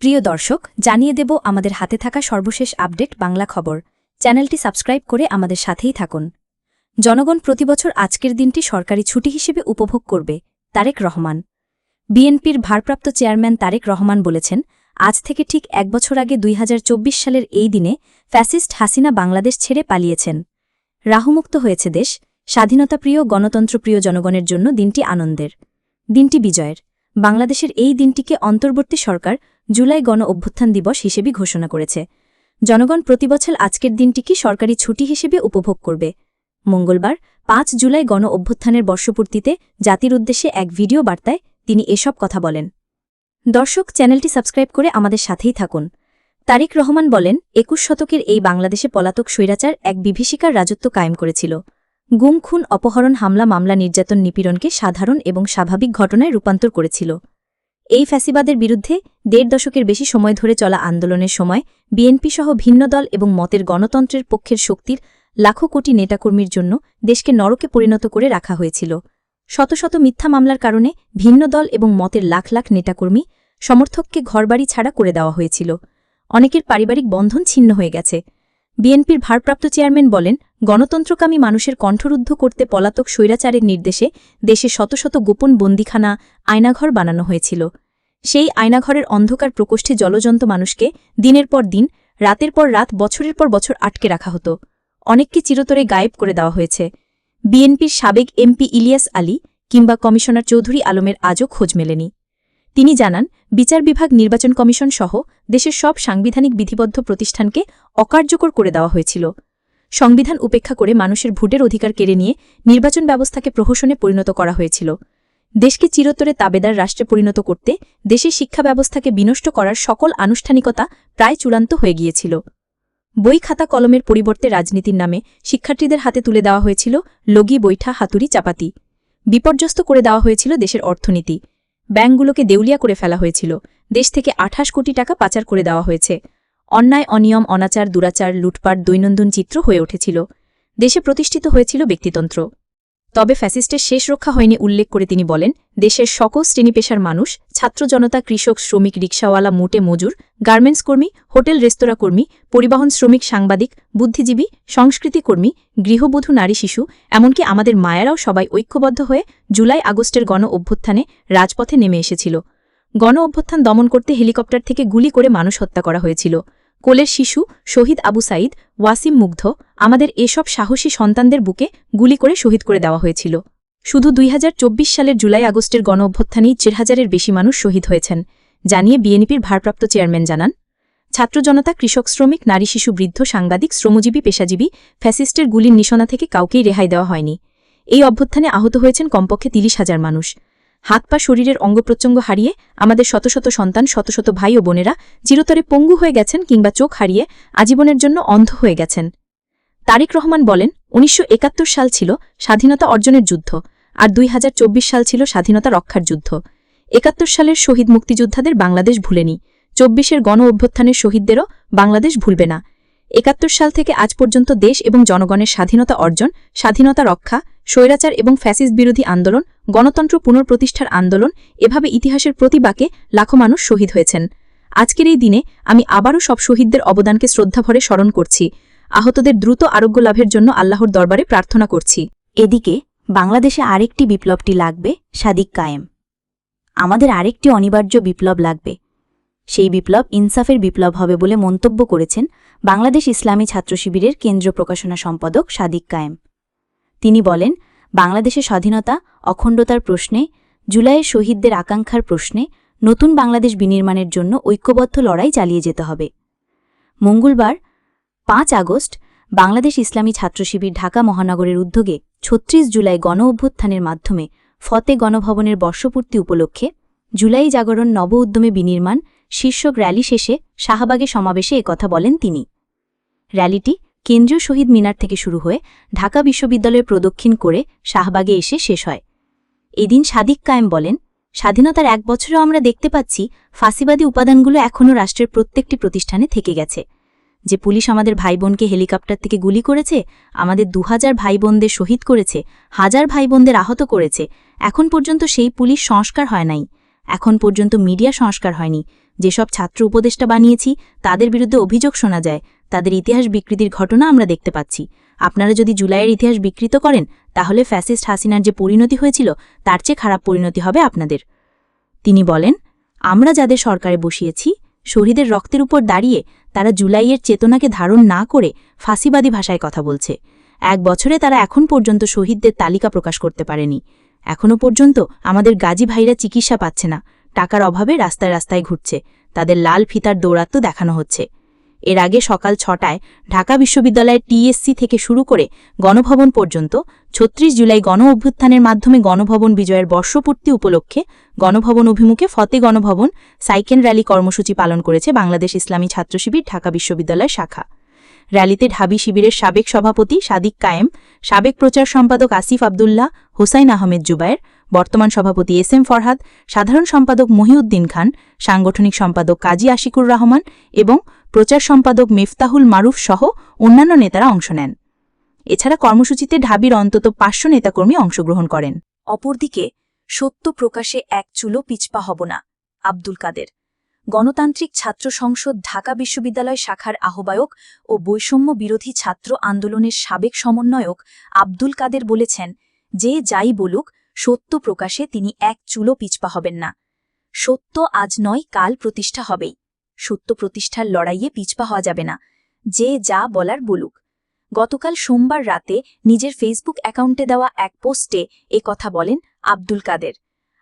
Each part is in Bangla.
প্রিয় দর্শক, জানিয়ে দেব আমাদের হাতে থাকা সর্বশেষ আপডেট বাংলা খবর। চ্যানেলটি সাবস্ক্রাইব করে আমাদের সাথেই থাকুন। জনগণ প্রতিবছর আজকের দিনটি সরকারি ছুটি হিসেবে উপভোগ করবে। তারেক রহমান। বিএনপির ভারপ্রাপ্ত চেয়ারম্যান তারেক রহমান বলেছেন, আজ থেকে ঠিক এক বছর আগে ২০২৪ সালের এই দিনে ফ্যাসিস্ট হাসিনা বাংলাদেশ ছেড়ে পালিয়েছেন। রাহুমুক্ত হয়েছে দেশ। স্বাধীনতাপ্রিয় গণতন্ত্রপ্রিয় জনগণের জন্য দিনটি আনন্দের, দিনটি বিজয়ের। বাংলাদেশের এই দিনটিকে অন্তর্বর্তী সরকার জুলাই গণ অভ্যুত্থান দিবস হিসেবে ঘোষণা করেছে। জনগণ প্রতিবছর আজকের দিনটিকে সরকারি ছুটি হিসেবে উপভোগ করবে। মঙ্গলবার ৫ জুলাই গণ অভ্যুত্থানের বর্ষপূর্তিতে জাতির উদ্দেশ্যে এক ভিডিও বার্তায় তিনি এসব কথা বলেন। দর্শক, চ্যানেলটি সাবস্ক্রাইব করে আমাদের সাথেই থাকুন। তারেক রহমান বলেন, ২১ শতকের এই বাংলাদেশে পলাতক স্বৈরাচার এক বিভীষিকার রাজত্ব কায়েম করেছিল। গুম, খুন, অপহরণ, হামলা, মামলা, নির্যাতন, নিপীড়নকে সাধারণ এবং স্বাভাবিক ঘটনায় রূপান্তর করেছিল। এই ফ্যাসিবাদের বিরুদ্ধে ১.৫ দশকের বেশি সময় ধরে চলা আন্দোলনের সময় বিএনপি সহ ভিন্ন দল এবং মতের গণতন্ত্রের পক্ষের শক্তির লাখো কোটি নেতাকর্মীর জন্য দেশকে নরকে পরিণত করে রাখা হয়েছিল। শত শত মিথ্যা মামলার কারণে ভিন্ন দল এবং মতের লাখ লাখ নেতাকর্মী সমর্থককে ঘরবাড়ি ছাড়া করে দেওয়া হয়েছিল। অনেকের পারিবারিক বন্ধন ছিন্ন হয়ে গেছে। বিএনপির ভারপ্রাপ্ত চেয়ারম্যান বলেন, গণতন্ত্রকামী মানুষের কণ্ঠরুদ্ধ করতে পলাতক স্বৈরাচারের নির্দেশে দেশে শত শত গোপন বন্দিখানা, আয়নাঘর বানানো হয়েছিল। সেই আয়নাঘরের অন্ধকার প্রকোষ্ঠে জলজন্ত মানুষকে দিনের পর দিন, রাতের পর রাত, বছরের পর বছর আটকে রাখা হতো। অনেককে চিরতরে গায়েব করে দেওয়া হয়েছে। বিএনপির সাবেক এমপি ইলিয়াস আলী কিংবা কমিশনার চৌধুরী আলমের আজও খোঁজ মেলেনি। তিনি জানান, বিচার বিভাগ, নির্বাচন কমিশন সহ দেশের সব সাংবিধানিক বিধিবদ্ধ প্রতিষ্ঠানকে অকার্যকর করে দেওয়া হয়েছিল। সংবিধান উপেক্ষা করে মানুষের ভোটের অধিকার কেড়ে নিয়ে নির্বাচন ব্যবস্থাকে প্রহসনে পরিণত করা হয়েছিল। দেশকে চিরতরে তাবেদার রাষ্ট্রে পরিণত করতে দেশের শিক্ষা ব্যবস্থাকে বিনষ্ট করার সকল আনুষ্ঠানিকতা প্রায় চূড়ান্ত হয়ে গিয়েছিল। বই, খাতা, কলমের পরিবর্তে রাজনীতির নামে শিক্ষার্থীদের হাতে তুলে দেওয়া হয়েছিল লগি, বৈঠা, হাতুড়ি, চাপাতি। বিপর্যস্ত করে দেওয়া হয়েছিল দেশের অর্থনীতি। ব্যাংকগুলোকে দেউলিয়া করে ফেলা হয়েছিল। দেশ থেকে ২৮ কোটি টাকা পাচার করে দেওয়া হয়েছে। অন্যায়, অনিয়ম, অনাচার, দুরাচার, লুটপাট দৈনন্দিন চিত্র হয়ে উঠেছিল। দেশে প্রতিষ্ঠিত হয়েছিল ব্যক্তিতন্ত্র। তবে ফ্যাসিস্টের শেষ রক্ষা হয়নি উল্লেখ করে তিনি বলেন, দেশের সকল শ্রেণী পেশার মানুষ, ছাত্র জনতা, কৃষক, শ্রমিক, রিকশাওয়ালা, মোটে মজুর, গার্মেন্টস কর্মী, হোটেল রেস্তোরাঁ কর্মী, পরিবহন শ্রমিক, সাংবাদিক, বুদ্ধিজীবী, সংস্কৃতি কর্মী, গৃহবধূ, নারী, শিশু, এমনকি আমাদের মায়েরাও সবাই ঐক্যবদ্ধ হয়ে জুলাই আগস্টের গণ অভ্যুত্থানে রাজপথে নেমে এসেছিল। গণ অভ্যুত্থান দমন করতে হেলিকপ্টার থেকে গুলি করে মানুষ হত্যা করা হয়েছিল। কোলের শিশু শহীদ আবু সাঈদ, ওয়াসিম মুগ্ধ, আমাদের এসব সাহসী সন্তানদের বুকে গুলি করে শহীদ করে দেওয়া হয়েছিল। শুধু ২০২৪ সালের জুলাই আগস্টের গণ অভ্যুত্থানেই ৪,০০০-এর বেশি মানুষ শহীদ হয়েছেন জানিয়ে বিএনপির ভারপ্রাপ্ত চেয়ারম্যান জানান, ছাত্র জনতা, কৃষক, শ্রমিক, নারী, শিশু, বৃদ্ধ, সাংবাদিক, শ্রমজীবী, পেশাজীবী, ফ্যাসিস্টের গুলির নিশানা থেকে কাউকেই রেহাই দেওয়া হয়নি। এই অভ্যুত্থানে আহত হয়েছেন কমপক্ষে ৩০,০০০ মানুষ। হাত পা, শরীরের অঙ্গপ্রত্যঙ্গ হারিয়ে আমাদের শত শত সন্তান, শত শত ভাই ও বোনেরা চিরতরে পঙ্গু হয়ে গেছেন কিংবা চোখ হারিয়ে আজীবনের জন্য অন্ধ হয়ে গেছেন। তারেক রহমান বলেন, ১৯৭১ সাল ছিল স্বাধীনতা অর্জনের যুদ্ধ, আর ২০২৪ সাল ছিল স্বাধীনতা রক্ষার যুদ্ধ। ৭১ সালের শহীদ মুক্তিযোদ্ধাদের বাংলাদেশ ভুলেনি, ২৪-এর গণ অভ্যুত্থানের শহীদদেরও বাংলাদেশ ভুলবে না। ৭১ সাল থেকে আজ পর্যন্ত দেশ এবং জনগণের স্বাধীনতা অর্জন, স্বাধীনতা রক্ষা, স্বৈরাচার এবং ফ্যাসিস্ট বিরোধী আন্দোলন, গণতন্ত্র পুনঃপ্রতিষ্ঠার আন্দোলন, এভাবে ইতিহাসের প্রতি বাঁকে লাখো মানুষ শহীদ হয়েছেন। আজকের এই দিনে আমি আবারও সব শহীদদের অবদানকে শ্রদ্ধাভরে স্মরণ করছি। আহতদের দ্রুত আরোগ্য লাভের জন্য আল্লাহর দরবারে প্রার্থনা করছি। এদিকে বাংলাদেশে আরেকটি বিপ্লবটি লাগবে, সাদিক কায়েম। আমাদের আরেকটি অনিবার্য বিপ্লব লাগবে। সেই বিপ্লব ইনসাফের বিপ্লব হবে বলে মন্তব্য করেছেন বাংলাদেশ ইসলামী ছাত্র শিবিরের কেন্দ্রীয় প্রকাশনা সম্পাদক সাদিক কায়েম। তিনি বলেন, বাংলাদেশের স্বাধীনতা, অখণ্ডতার প্রশ্নে, জুলাইয়ের শহীদদের আকাঙ্ক্ষার প্রশ্নে নতুন বাংলাদেশ বিনির্মাণের জন্য ঐক্যবদ্ধ লড়াই চালিয়ে যেতে হবে। মঙ্গলবার ৫ আগস্ট বাংলাদেশ ইসলামী ছাত্র শিবির ঢাকা মহানগরের উদ্যোগে ৩৬ জুলাই গণ অভ্যুত্থানের মাধ্যমে ফতে গণভবনের বর্ষপূর্তি উপলক্ষে জুলাই জাগরণ নব উদ্যমে বিনির্মাণ শীর্ষক র্যালি শেষে শাহবাগে সমাবেশে একথা বলেন তিনি। র্যালিটি কেন্দ্রীয় শহীদ মিনার থেকে শুরু হয়ে ঢাকা বিশ্ববিদ্যালয়ের প্রদক্ষিণ করে শাহবাগে এসে শেষ হয়। এদিন সাদিক কায়েম বলেন, স্বাধীনতার ১ বছরেও আমরা দেখতে পাচ্ছি ফাঁসিবাদী উপাদানগুলো এখনও রাষ্ট্রের প্রত্যেকটি প্রতিষ্ঠানে থেকে গেছে। যে পুলিশ আমাদের ভাইবোনকে হেলিকপ্টার থেকে গুলি করেছে, আমাদের ২০০০ ভাইবোনদের শহীদ করেছে, হাজার ভাইবোনদের আহত করেছে, এখন পর্যন্ত সেই পুলিশ সংস্কার হয় নাই। এখন পর্যন্ত মিডিয়া সংস্কার হয়নি, যেসব ছাত্র উপদেষ্টা বানিয়েছি তাদের বিরুদ্ধে অভিযোগ শোনা যায়, তাদের ইতিহাস বিকৃতির ঘটনা আমরা দেখতে পাচ্ছি। আপনারা যদি জুলাইয়ের ইতিহাস বিকৃত করেন তাহলে ফ্যাসিস্ট হাসিনার যে পরিণতি হয়েছিল তার চেয়ে খারাপ পরিণতি হবে আপনাদের। তিনি বলেন, আমরা যাদের সরকারে বসিয়েছি শহীদের রক্তের উপর দাঁড়িয়ে তারা জুলাইয়ের চেতনাকে ধারণ না করে ফাঁসিবাদী ভাষায় কথা বলছে। 1 বছরে তারা এখন পর্যন্ত শহীদদের তালিকা প্রকাশ করতে পারেনি। এখনও পর্যন্ত আমাদের গাজী ভাইরা চিকিৎসা পাচ্ছে না, টাকার অভাবে রাস্তায় রাস্তায় ঘুরছে, তাদের লাল ফিতার দৌরাত্ম্য দেখানো হচ্ছে। এর আগে সকাল 6টায় ঢাকা বিশ্ববিদ্যালয়ের টিএসসি থেকে শুরু করে গণভবন পর্যন্ত ৩৬ জুলাই গণ অভ্যুত্থানের মাধ্যমে গণভবন বিজয়ের বর্ষপূর্তি উপলক্ষে গণভবন অভিমুখে ফতে গণভবন সাইকেল র্যালি কর্মসূচি পালন করেছে বাংলাদেশ ইসলামী ছাত্র শিবির ঢাকা বিশ্ববিদ্যালয় শাখা। র্যালিতে ঢাবি শিবিরের সাবেক সভাপতি সাদিক কায়েম, সাবেক প্রচার সম্পাদক আসিফ আবদুল্লাহ, হোসাইন আহমেদ জুবায়ের, বর্তমান সভাপতি এস.এম. ফরহাদ, সাধারণ সম্পাদক মহিউদ্দিন খান, সাংগঠনিক সম্পাদক কাজী আশিকুর রহমান এবং প্রচার সম্পাদক মিফতাহুল মারুফ সহ অন্যান্য নেতারা অংশ নেন। এছাড়া কর্মসূচিতে ঢাবির অন্তত ৫০০ নেতাকর্মী অংশগ্রহণ করেন। অপরদিকে সত্য প্রকাশে এক চুলো পিছপা হব না, আব্দুল কাদের। গণতান্ত্রিক ছাত্র সংসদ ঢাকা বিশ্ববিদ্যালয় শাখার আহ্বায়ক ও বৈষম্য বিরোধী ছাত্র আন্দোলনের সাবেক সমন্বয়ক আব্দুল কাদের বলেছেন, যে যাই বলুক সত্য প্রকাশে তিনি এক চুলো পিছপা হবেন না। সত্য আজ নয় কাল প্রতিষ্ঠা হবেই। সত্য প্রতিষ্ঠার লড়াইয়ে পিছপা হওয়া যাবে না, যে যা বলার বলুক। গতকাল সোমবার রাতে নিজের ফেসবুক অ্যাকাউন্টে দেওয়া এক পোস্টে এ কথা বলেন আব্দুল কাদের।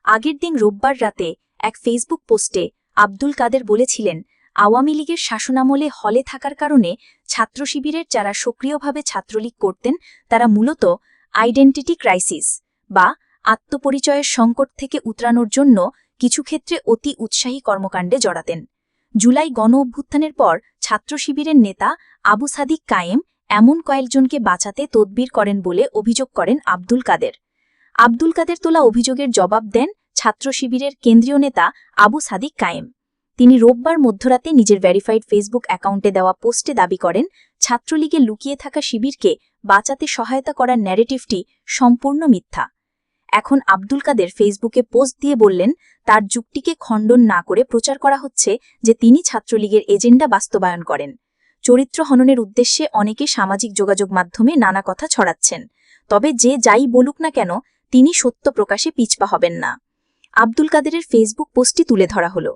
আগের দিন রোববার রাতে এক ফেসবুক পোস্টে আব্দুল কাদের বলেছিলেন, আওয়ামী লীগের শাসনামলে হলে থাকার কারণে ছাত্র শিবিরের যারা সক্রিয়ভাবে ছাত্রলীগ করতেন তারা মূলত আইডেন্টিটি ক্রাইসিস বা আত্মপরিচয়ের সংকট থেকে উতরানোর জন্য কিছু ক্ষেত্রে অতি উৎসাহী কর্মকাণ্ডে জড়াতেন। জুলাই গণ অভ্যুত্থানের পর ছাত্র শিবিরের নেতা আবু সাদিক কায়েম এমন কয়েকজনকে বাঁচাতে তদবির করেন বলে অভিযোগ করেন আব্দুল কাদের। আব্দুল কাদের তোলা অভিযোগের জবাব দেন ছাত্র শিবিরের কেন্দ্রীয় নেতা আবু সাদিক কায়েম। তিনি রোববার মধ্যরাতে নিজের ভেরিফাইড ফেসবুক অ্যাকাউন্টে দেওয়া পোস্টে দাবি করেন, ছাত্রলীগে লুকিয়ে থাকা শিবিরকে বাঁচাতে সহায়তা করার ন্যারেটিভটি সম্পূর্ণ মিথ্যা। এখন আব্দুল কাদের ফেসবুকে পোস্ট দিয়ে বললেন, তার যুক্তিকে খণ্ডন না করে প্রচার করা হচ্ছে যে তিনি ছাত্রলীগের এজেন্ডা বাস্তবায়ন করেন। চরিত্র হননের উদ্দেশ্যে অনেকে সামাজিক যোগাযোগ মাধ্যমে নানা কথা ছড়াচ্ছেন, তবে যে যাই বলুক না কেন তিনি সত্য প্রকাশে পিছপা হবেন না। আব্দুল কাদেরের ফেসবুক পোস্টটি তুলে ধরা হল।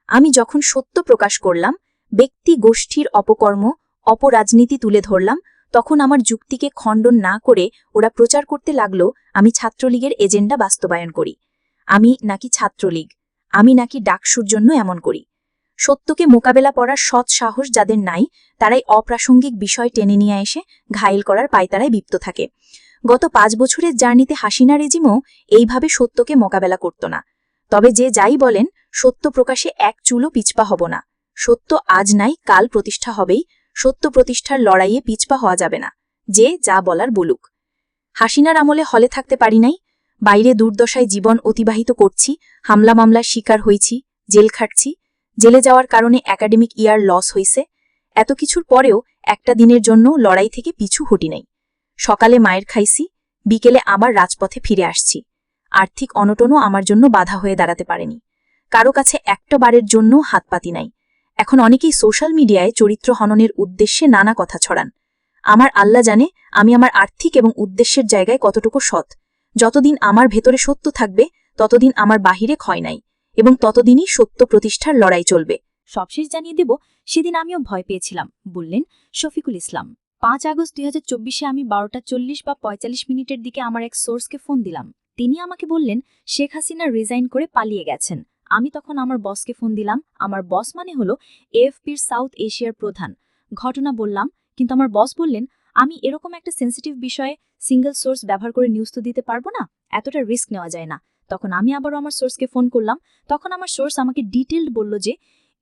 আমি যখন সত্য প্রকাশ করলাম, ব্যক্তি গোষ্ঠীর অপকর্ম অপরাজনীতি তুলে ধরলাম, তখন আমার যুক্তিকে খণ্ডন না করে ওরা প্রচার করতে লাগল আমি ছাত্রলীগের এজেন্ডা বাস্তবায়ন করি। আমি নাকি ছাত্রলীগ, আমি নাকি ডাকসুর জন্য এমন করি। সত্যকে মোকাবেলা করার সৎ সাহস যাদের নাই তারাই অপ্রাসঙ্গিক বিষয় টেনে নিয়ে এসে ঘায়েল করার পায়তারায় বিপ্ত থাকে। গত 5 বছরের জার্নিতে হাসিনা রেজিমও এইভাবে সত্যকে মোকাবেলা করত না। তবে যে যাই বলেন, সত্য প্রকাশে এক চুলো পিছপা হব না। সত্য আজ নাই কাল প্রতিষ্ঠা হবেই। সত্য প্রতিষ্ঠার লড়াইয়ে পিছপা হওয়া যাবে না, যে যা বলার বলুক। হাসিনার আমলে হলে থাকতে পারি নাই, বাইরে দুর্দশায় জীবন অতিবাহিত করছি, হামলা মামলার শিকার হয়েছি, জেল খাটছি, জেলে যাওয়ার কারণে একাডেমিক ইয়ার লস হয়েছে। এত কিছুর পরেও একটা দিনের জন্য লড়াই থেকে পিছু হটি নাই। সকালে মায়ের খাইছি, বিকেলে আবার রাজপথে ফিরে আসছি। আর্থিক অনটনও আমার জন্য বাধা হয়ে দাঁড়াতে পারেনি। কারো কাছে একটা বারের জন্য হাতপাতি নাই। এখন অনেকেই সোশ্যাল মিডিয়ায় চরিত্র হননের উদ্দেশ্যে নানা কথা ছড়ান। আমার আল্লাহ জানে আমি আমার আর্থিক এবং উদ্দেশ্যের জায়গায় কতটুকু সৎ। যতদিন আমার ভেতরে সত্য থাকবে ততদিন আমার বাহিরে ক্ষয় নাই, এবং ততদিনই সত্য প্রতিষ্ঠার লড়াই চলবে। সবশেষ জানিয়ে দেব, সেদিন আমিও ভয় পেয়েছিলাম, বললেন শফিকুল ইসলাম। 5 আগস্ট 2024-এ আমি 12:40 বা 45 মিনিটের দিকে আমার এক সোর্সকে ফোন দিলাম। তিনি আমাকে বললেন শেখ হাসিনা রিজাইন করে পালিয়ে গেছেন। আমি তখন আমার বসকে ফোন দিলাম। আমার বস মানে হলো এএফপির সাউথ এশিয়ার প্রধান। ঘটনা বললাম, কিন্তু আমার বস বললেন, আমি এরকম একটা সেন্সিটিভ বিষয়ে সিঙ্গেল সোর্স ব্যবহার করে নিউজ তো দিতে পারবো না, এতটা রিস্ক নেওয়া যায় না। তখন আমি আবারও আমার সোর্সকে ফোন করলাম। তখন আমার সোর্স আমাকে ডিটেইলড বলল যে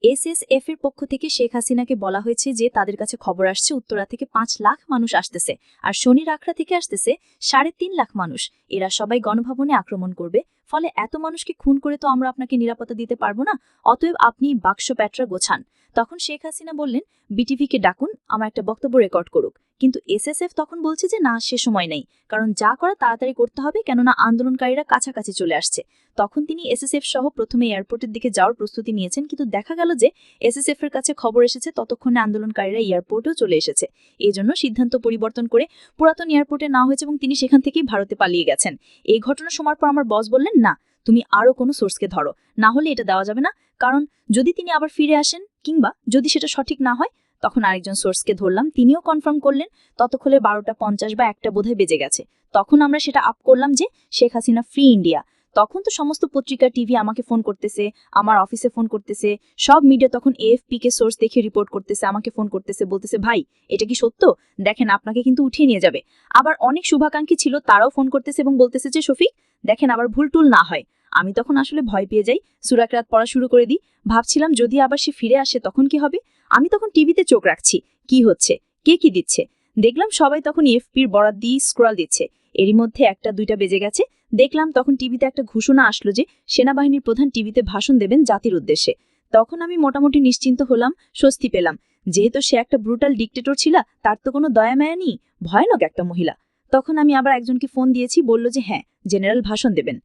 এসএসএফ এর পক্ষ থেকে শেখ হাসিনাকে বলা হয়েছে যে তাদের কাছে খবর আসছে উত্তরা থেকে 5 লাখ মানুষ আসতেছে, আর শনির আখড়া থেকে আসতেছে 3.5 লাখ মানুষ। এরা সবাই গণভবনে আক্রমণ করবে, ফলে এত মানুষকে খুন করে তো আমরা আপনাকে নিরাপত্তা দিতে পারবো না। অতএব আপনি বাক্স প্যাটরা গোছান। তখন শেখ হাসিনা বললেন, বিটিভিকে ডাকুন, আমার একটা বক্তব্য রেকর্ড করুক। কিন্তু এসএসএফ তখন বলছে যে না, সে সময় নেই, কারণ যা করা তাড়াতাড়ি করতে হবে, কেননা আন্দোলনকারীরা কাছাকাছি চলে আসছে। তখন তিনি এসএসএফ সহ প্রথমে এয়ারপোর্টের দিকে যাওয়ার প্রস্তুতি নিয়েছেন, কিন্তু দেখা গেল যে এসএসএফ এর কাছে খবর এসেছে ততক্ষণে আন্দোলনকারীরা এয়ারপোর্টেও চলে এসেছে। এজন্য সিদ্ধান্ত পরিবর্তন করে পুরাতন এয়ারপোর্টে না হয়েছে এবং তিনি সেখান থেকেই ভারতে পালিয়ে গেছেন। এই ঘটনা শোনার পর আমার বস বললেন, না, তুমি আরও কোনো সোর্সকে ধরো, না হলে এটা দেওয়া যাবে না, কারণ যদি তিনি আবার ফিরে আসেন কিংবা যদি সেটা সঠিক না হয়। তখন আরেকজন সোর্সকে ধরলাম, তিনিও কনফার্ম করলেন। ততক্ষণে 12:50 বা 1টা বোধহয় বেজে গেছে। তখন আমরা সেটা আপ করলাম যে শেখ হাসিনা ফ্রি ইন্ডিয়া। তখন তো সমস্ত পত্রিকা, টিভি আমাকে ফোন করতেছে, আমার অফিসে ফোন করতেছে, সব মিডিয়া তখন এএফপি কে সোর্স দেখে রিপোর্ট করতেছে, আমাকে ফোন করতেছে, বলতেছে, ভাই এটা কি সত্য, দেখেন আপনাকে কিন্তু উঠিয়ে নিয়ে যাবে। আবার অনেক শুভাকাঙ্ক্ষী ছিল, তারাও ফোন করতেছে এবং বলতেছে যে শফিক দেখেন আবার ভুল টুল না হয়। আমি তখন আসলে ভয় পেয়ে যাই, সূরা কিরাত পড়া শুরু করে দিই। ভাবছিলাম যদি আবার সে ফিরে আসে তখন কি হবে। আমি তখন টিভিতে চোখ রাখছি, কি হচ্ছে, কে কি দিচ্ছে। দেখলাম সবাই তখন এফপির বরাত দিয়ে স্ক্রল দিচ্ছে। এরই মধ্যে 1টা-2টা বেজে গেছে। দেখলাম তখন টিভিতে একটা ঘোষণা আসলো যে সেনাবাহিনীর প্রধান টিভিতে ভাষণ দেবেন জাতির উদ্দেশ্যে। তখন আমি মোটামুটি নিশ্চিন্ত হলাম, স্বস্তি পেলাম, যেহেতু সে একটা ব্রুটাল ডিক্টেটর ছিল, তার তো কোনো দয়া মায়া নেই, ভয়ানক একটা মহিলা। তখন আমি আবার একজনকে ফোন দিয়েছি, বলল যে হ্যাঁ, জেনারেল ভাষণ দেবেন।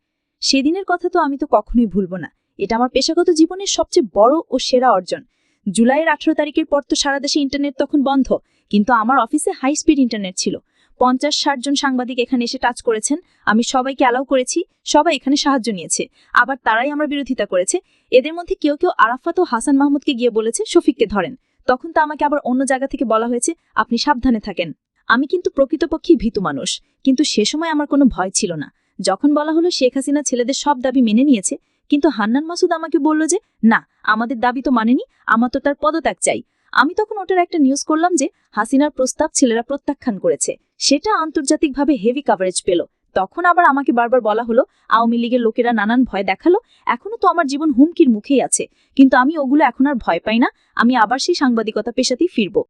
সেদিনের কথা তো আমি তো কখনোই ভুলব না। এটা আমার পেশাগত জীবনের সবচেয়ে বড় ও সেরা অর্জন। জুলাইয়ের 18 তারিখের পর তো সারা দেশে ইন্টারনেট তখন বন্ধ, কিন্তু আমার অফিসে হাই স্পিড ইন্টারনেট ছিল। 50-60 জন সাংবাদিক এখানে এসে টাচ করেছেন, আমি সবাইকে অ্যালাউ করেছি, সবাই এখানে সাহায্য নিয়েছে। আবার তারাই আমার বিরোধিতা করেছে। এদের মধ্যে কেউ কেউ আরাফাত ও হাসান মাহমুদকে গিয়ে বলেছে শফিককে ধরেন। তখন তো আমাকে আবার অন্য জায়গা থেকে বলা হয়েছে আপনি সাবধানে থাকেন। আমি কিন্তু প্রকৃতপক্ষেই ভীতু মানুষ, কিন্তু সে সময় আমার কোনো ভয় ছিল না। যখন বলা হলো শেখ হাসিনা ছেলেদের সব দাবি মেনে নিয়েছে, কিন্তু হান্নান মাসুদ আমাকে বলল যে না, আমাদের দাবি তো মানেনি, আমার তো তার পদত্যাগ চাই। আমি তখন ওটার একটা নিউজ করলাম যে হাসিনার প্রস্তাব ছেলেরা প্রত্যাখ্যান করেছে। সেটা আন্তর্জাতিকভাবে হেভি কভারেজ পেল। তখন আবার আমাকে বারবার বলা হলো আওয়ামী লীগের লোকেরা নানান ভয় দেখালো, এখনো তো আমার জীবন হুমকির মুখেই আছে, কিন্তু আমি ওগুলো এখন আর ভয় পাই না। আমি আবার সেই সাংবাদিকতা পেশাতেই ফিরব।